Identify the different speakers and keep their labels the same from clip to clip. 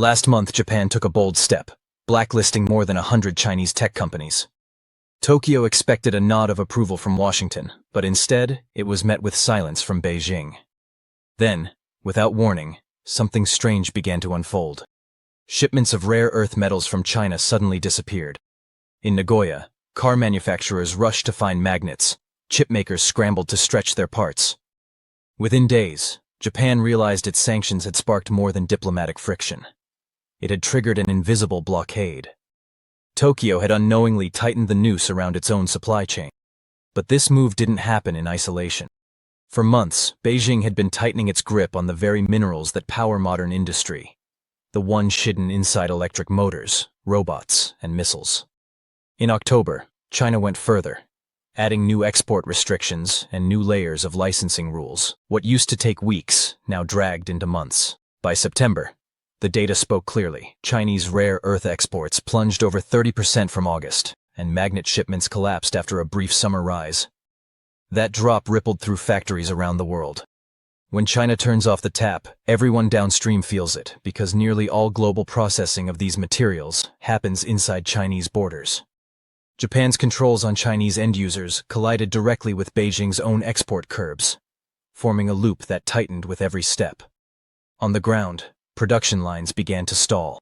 Speaker 1: Last month, Japan took a bold step, blacklisting more than 100 Chinese tech companies. Tokyo expected a nod of approval from Washington, but instead, it was met with silence from Beijing. Then, without warning, something strange began to unfold. Shipments of rare earth metals from China suddenly disappeared. In Nagoya, car manufacturers rushed to find magnets, chipmakers scrambled to stretch their parts. Within days, Japan realized its sanctions had sparked more than diplomatic friction. It had triggered an invisible blockade. Tokyo had unknowingly tightened the noose around its own supply chain. But this move didn't happen in isolation. For months, Beijing had been tightening its grip on the very minerals that power modern industry. The ones hidden inside electric motors, robots, and missiles. In October, China went further, adding new export restrictions and new layers of licensing rules. What used to take weeks now dragged into months. By September, the data spoke clearly. Chinese rare earth exports plunged over 30% from August, and magnet shipments collapsed after a brief summer rise. That drop rippled through factories around the world. When China turns off the tap, everyone downstream feels it, because nearly all global processing of these materials happens inside Chinese borders. Japan's controls on Chinese end users collided directly with Beijing's own export curbs, forming a loop that tightened with every step. On the ground, production lines began to stall.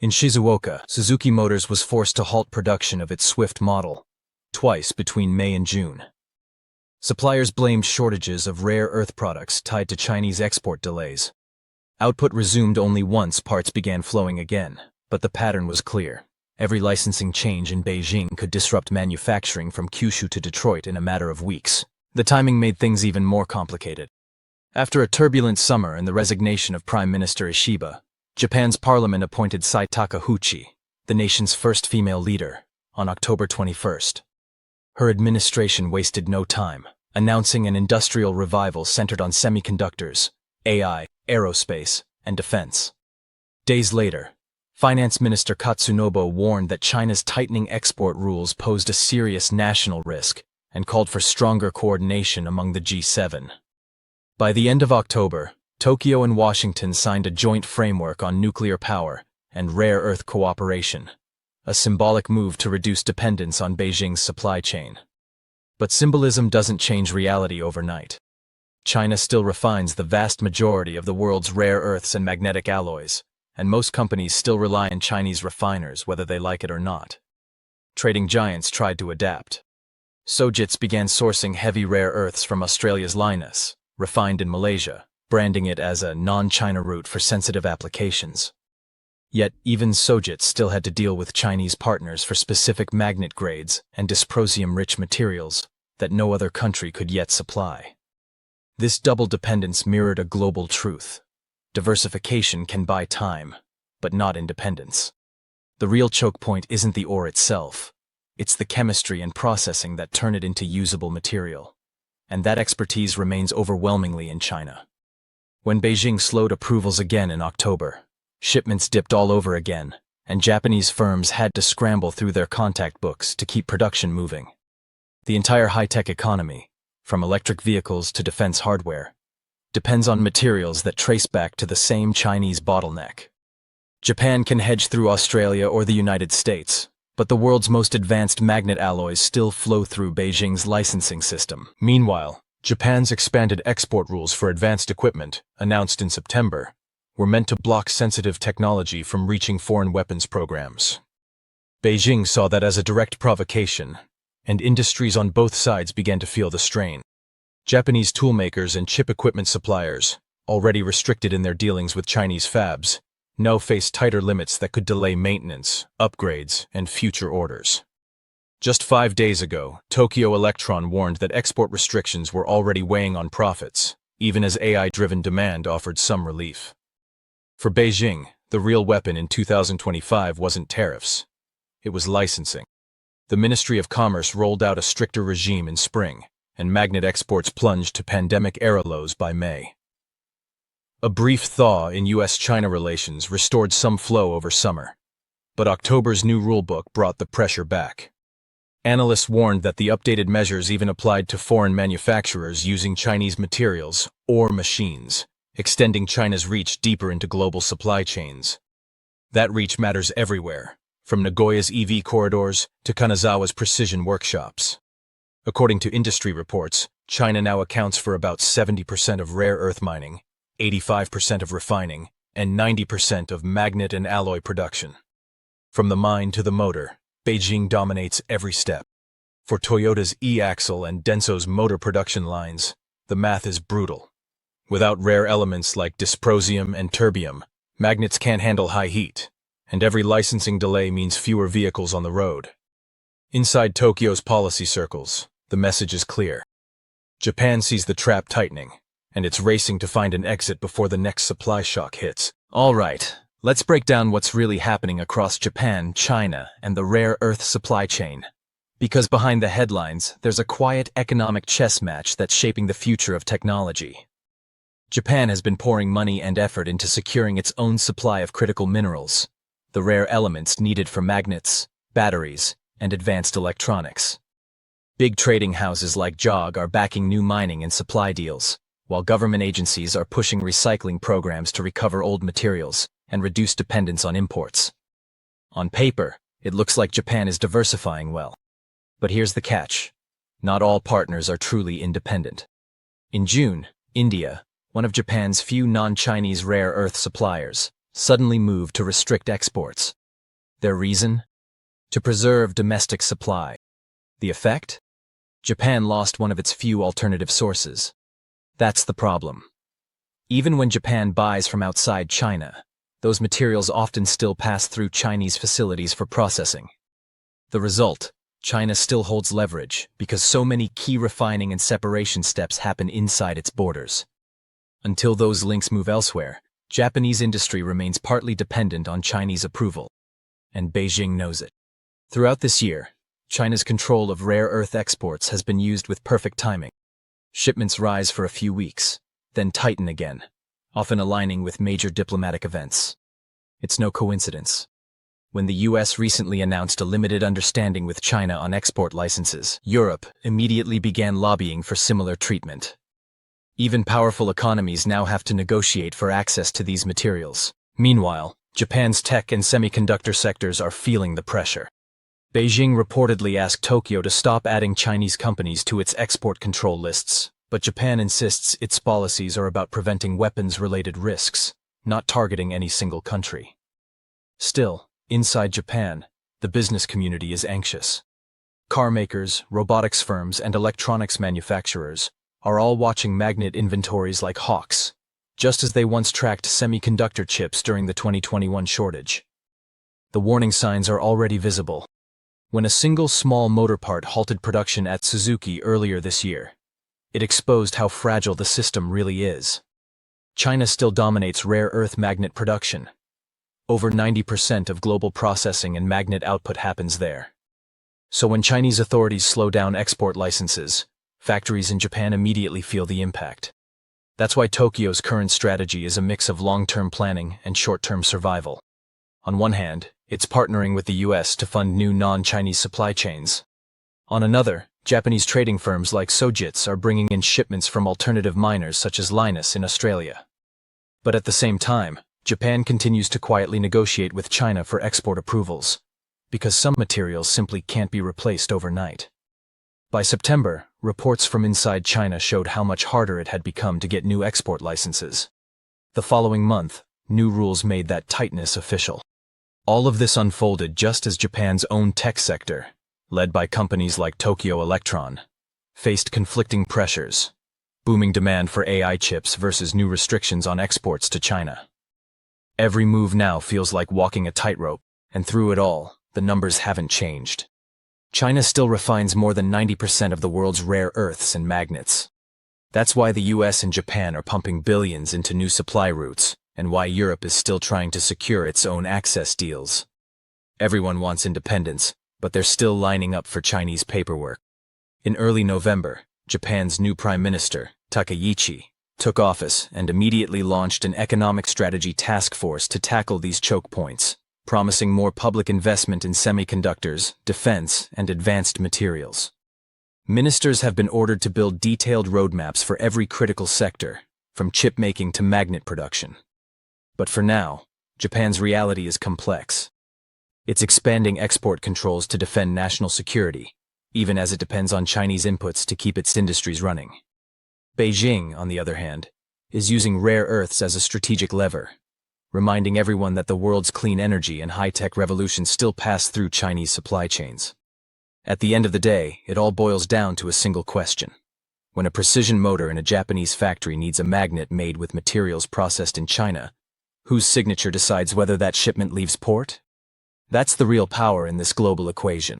Speaker 1: In Shizuoka, Suzuki Motors was forced to halt production of its Swift model, twice between May and June. Suppliers blamed shortages of rare earth products tied to Chinese export delays. Output resumed only once parts began flowing again, but the pattern was clear. Every licensing change in Beijing could disrupt manufacturing from Kyushu to Detroit in a matter of weeks. The timing made things even more complicated. After a turbulent summer and the resignation of Prime Minister Ishiba, Japan's parliament appointed Sai Takeuchi, the nation's first female leader, on October 21st. Her administration wasted no time, announcing an industrial revival centered on semiconductors, AI, aerospace, and defense. Days later, Finance Minister Katsunobu warned that China's tightening export rules posed a serious national risk and called for stronger coordination among the G7. By the end of October, Tokyo and Washington signed a joint framework on nuclear power and rare earth cooperation, a symbolic move to reduce dependence on Beijing's supply chain. But symbolism doesn't change reality overnight. China still refines the vast majority of the world's rare earths and magnetic alloys, and most companies still rely on Chinese refiners whether they like it or not. Trading giants tried to adapt. Sojitz began sourcing heavy rare earths from Australia's Lynas, refined in Malaysia, branding it as a non-China route for sensitive applications. Yet, even Sojitz still had to deal with Chinese partners for specific magnet grades and dysprosium-rich materials that no other country could yet supply. This double dependence mirrored a global truth. Diversification can buy time, but not independence. The real choke point isn't the ore itself. It's the chemistry and processing that turn it into usable material. And that expertise remains overwhelmingly in China. When Beijing slowed approvals again in October, shipments dipped all over again, and Japanese firms had to scramble through their contact books to keep production moving. The entire high-tech economy, from electric vehicles to defense hardware, depends on materials that trace back to the same Chinese bottleneck. Japan can hedge through Australia or the United States, but the world's most advanced magnet alloys still flow through Beijing's licensing system. Meanwhile, Japan's expanded export rules for advanced equipment, announced in September, were meant to block sensitive technology from reaching foreign weapons programs. Beijing saw that as a direct provocation, and industries on both sides began to feel the strain. Japanese toolmakers and chip equipment suppliers, already restricted in their dealings with Chinese fabs, now faced tighter limits that could delay maintenance, upgrades, and future orders. Just 5 days ago, Tokyo Electron warned that export restrictions were already weighing on profits, even as AI-driven demand offered some relief. For Beijing, the real weapon in 2025 wasn't tariffs. It was licensing. The Ministry of Commerce rolled out a stricter regime in spring, and magnet exports plunged to pandemic-era lows by May. A brief thaw in U.S.-China relations restored some flow over summer, but October's new rulebook brought the pressure back. Analysts warned that the updated measures even applied to foreign manufacturers using Chinese materials or machines, extending China's reach deeper into global supply chains. That reach matters everywhere, from Nagoya's EV corridors to Kanazawa's precision workshops. According to industry reports, China now accounts for about 70% of rare earth mining, 85% of refining, and 90% of magnet and alloy production. From the mine to the motor, Beijing dominates every step. For Toyota's e-axle and Denso's motor production lines, the math is brutal. Without rare elements like dysprosium and terbium, magnets can't handle high heat, and every licensing delay means fewer vehicles on the road. Inside Tokyo's policy circles, the message is clear. Japan sees the trap tightening, and it's racing to find an exit before the next supply shock hits. All right, let's break down what's really happening across Japan, China, and the rare earth supply chain. Because behind the headlines, there's a quiet economic chess match that's shaping the future of technology. Japan has been pouring money and effort into securing its own supply of critical minerals, the rare elements needed for magnets, batteries, and advanced electronics. Big trading houses like JOG are backing new mining and supply deals, while government agencies are pushing recycling programs to recover old materials and reduce dependence on imports. On paper, it looks like Japan is diversifying well. But here's the catch. Not all partners are truly independent. In June, India, one of Japan's few non-Chinese rare earth suppliers, suddenly moved to restrict exports. Their reason? To preserve domestic supply. The effect? Japan lost one of its few alternative sources. That's the problem. Even when Japan buys from outside China, those materials often still pass through Chinese facilities for processing. The result? China still holds leverage because so many key refining and separation steps happen inside its borders. Until those links move elsewhere, Japanese industry remains partly dependent on Chinese approval, and Beijing knows it. Throughout this year, China's control of rare earth exports has been used with perfect timing. Shipments rise for a few weeks, then tighten again, often aligning with major diplomatic events. It's no coincidence. When the US recently announced a limited understanding with China on export licenses, Europe immediately began lobbying for similar treatment. Even powerful economies now have to negotiate for access to these materials. Meanwhile, Japan's tech and semiconductor sectors are feeling the pressure. Beijing reportedly asked Tokyo to stop adding Chinese companies to its export control lists, but Japan insists its policies are about preventing weapons-related risks, not targeting any single country. Still, inside Japan, the business community is anxious. Car makers, robotics firms, and electronics manufacturers are all watching magnet inventories like hawks, just as they once tracked semiconductor chips during the 2021 shortage. The warning signs are already visible. When a single small motor part halted production at Suzuki earlier this year, it exposed how fragile the system really is. China still dominates rare earth magnet production. Over 90% of global processing and magnet output happens there. So when Chinese authorities slow down export licenses, factories in Japan immediately feel the impact. That's why Tokyo's current strategy is a mix of long-term planning and short-term survival. On one hand, it's partnering with the US to fund new non-Chinese supply chains. On another, Japanese trading firms like Sojitz are bringing in shipments from alternative miners such as Linus in Australia. But at the same time, Japan continues to quietly negotiate with China for export approvals, because some materials simply can't be replaced overnight. By September, reports from inside China showed how much harder it had become to get new export licenses. The following month, new rules made that tightness official. All of this unfolded just as Japan's own tech sector, led by companies like Tokyo Electron, faced conflicting pressures, booming demand for AI chips versus new restrictions on exports to China. Every move now feels like walking a tightrope, and through it all, the numbers haven't changed. China still refines more than 90% of the world's rare earths and magnets. That's why the US and Japan are pumping billions into new supply routes, and why Europe is still trying to secure its own access deals. Everyone wants independence, but they're still lining up for Chinese paperwork. In early November, Japan's new Prime Minister, Takaichi, took office and immediately launched an economic strategy task force to tackle these choke points, promising more public investment in semiconductors, defense, and advanced materials. Ministers have been ordered to build detailed roadmaps for every critical sector, from chip making to magnet production. But for now, Japan's reality is complex. It's expanding export controls to defend national security, even as it depends on Chinese inputs to keep its industries running. Beijing, on the other hand, is using rare earths as a strategic lever, reminding everyone that the world's clean energy and high-tech revolution still pass through Chinese supply chains. At the end of the day, it all boils down to a single question. When a precision motor in a Japanese factory needs a magnet made with materials processed in China, whose signature decides whether that shipment leaves port? That's the real power in this global equation.